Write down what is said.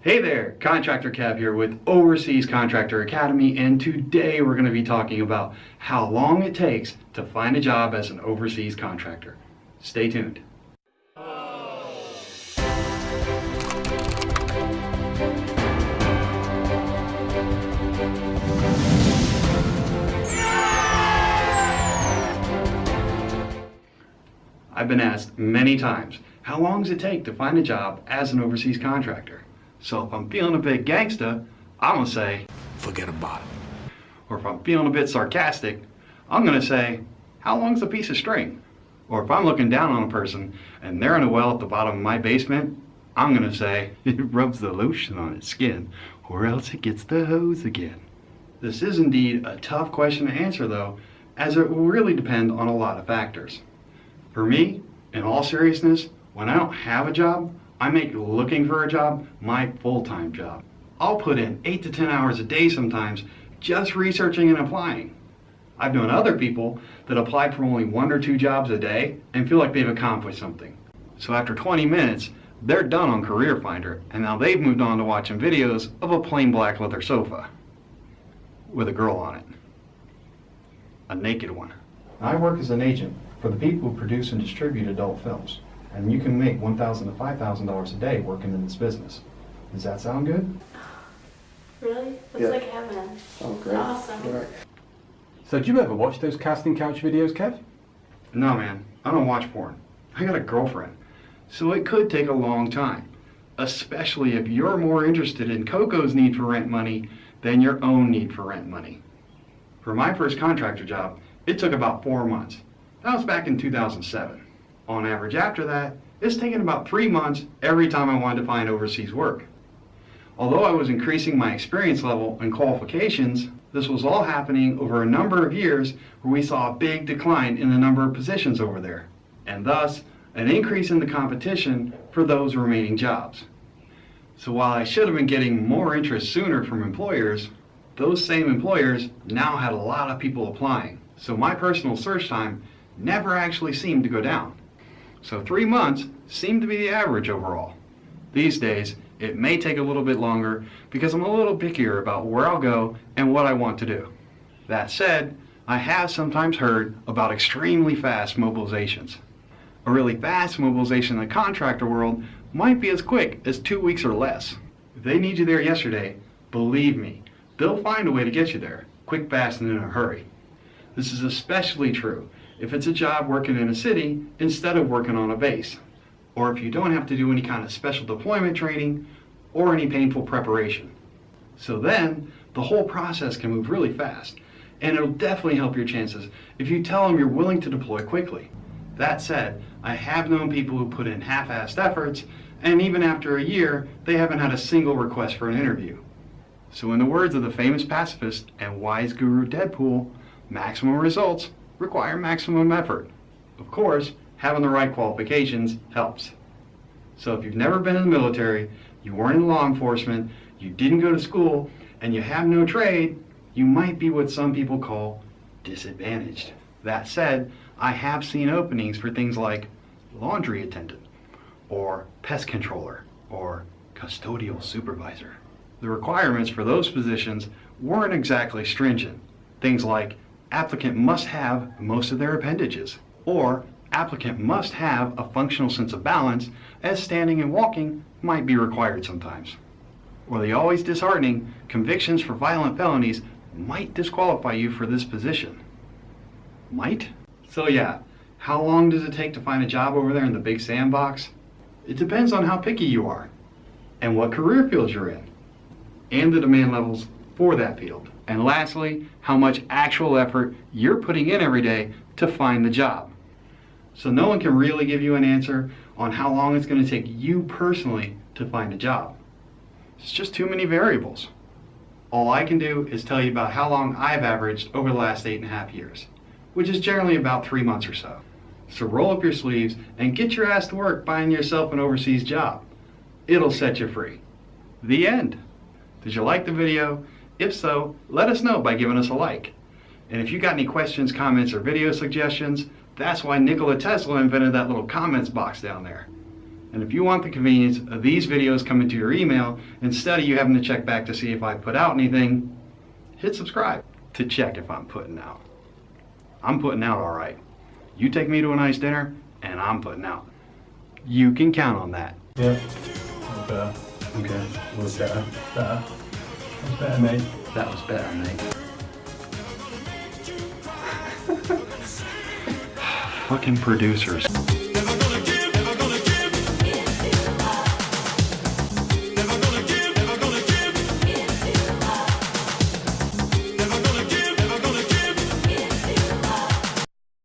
Hey there, Contractor Kev here with Overseas Contractor Academy, and today we're going to be talking about how long it takes to find a job as an overseas contractor. Stay tuned. I've been asked many times, how long does it take to find a job as an overseas contractor? So if I'm feeling a bit gangsta, I'm gonna say, forget about it. Or if I'm feeling a bit sarcastic, I'm gonna say, how long's a piece of string? Or if I'm looking down on a person and they're in a well at the bottom of my basement, I'm gonna say, it rubs the lotion on its skin, or else it gets the hose again. This is indeed a tough question to answer though, as it will really depend on a lot of factors. For me, in all seriousness, when I don't have a job, I make looking for a job my full-time job. I'll put in 8 to 10 hours a day sometimes just researching and applying. I've known other people that applied for only 1 or 2 jobs a day and feel like they've accomplished something. So after 20 minutes, they're done on Career Finder, and now they've moved on to watching videos of a plain black leather sofa with a girl on it. A naked one. I work as an agent for the people who produce and distribute adult films. And you can make $1,000 to $5,000 a day working in this business. Does that sound good? Really? It's Yeah. like heaven. Oh, It's great. awesome. All right. So do you ever watch those casting couch videos, Kev? No, man. I don't watch porn. I got a girlfriend. So it could take a long time, especially if you're more interested in Coco's need for rent money than your own need for rent money. For my first contractor job, it took about 4 months. That was back in 2007. On average after that, it's taken about 3 months every time I wanted to find overseas work. Although I was increasing my experience level and qualifications, this was all happening over a number of years where we saw a big decline in the number of positions over there, and thus an increase in the competition for those remaining jobs. So while I should have been getting more interest sooner from employers, those same employers now had a lot of people applying. So my personal search time never actually seemed to go down. So 3 months seemed to be the average overall. These days, it may take a little bit longer because I'm a little pickier about where I'll go and what I want to do. That said, I have sometimes heard about extremely fast mobilizations. A really fast mobilization in the contractor world might be as quick as 2 weeks or less. If they need you there yesterday, believe me, they'll find a way to get you there, quick, fast, and in a hurry. This is especially true if it's a job working in a city instead of working on a base, or if you don't have to do any kind of special deployment training or any painful preparation. So then, the whole process can move really fast, and it'll definitely help your chances if you tell them you're willing to deploy quickly. That said, I have known people who put in half-assed efforts, and even after a year, they haven't had a single request for an interview. So in the words of the famous pacifist and wise guru Deadpool, maximum results require maximum effort. Of course, having the right qualifications helps. So if you've never been in the military, you weren't in law enforcement, you didn't go to school, and you have no trade, you might be what some people call disadvantaged. That said, I have seen openings for things like laundry attendant, or pest controller, or custodial supervisor. The requirements for those positions weren't exactly stringent. Things like applicant must have most of their appendages, or applicant must have a functional sense of balance, as standing and walking might be required sometimes. Or the always disheartening convictions for violent felonies might disqualify you for this position. Might? So yeah, how long does it take to find a job over there in the big sandbox? It depends on how picky you are, and what career field you're in, and the demand levels for that field. And lastly, how much actual effort you're putting in every day to find the job. So no one can really give you an answer on how long it's going to take you personally to find a job. It's just too many variables. All I can do is tell you about how long I've averaged over the last 8.5 years, which is generally about 3 months or so. So roll up your sleeves and get your ass to work buying yourself an overseas job. It'll set you free. The end. Did you like the video? If so, let us know by giving us a like. And if you got any questions, comments, or video suggestions, that's why Nikola Tesla invented that little comments box down there. And if you want the convenience of these videos coming to your email, instead of you having to check back to see if I put out anything, hit subscribe to check if I'm putting out. I'm putting out all right. You take me to a nice dinner, and I'm putting out. You can count on that. Yeah. Better. Okay. Was better. Better. That's better, mate. That was better, mate. Fucking producers.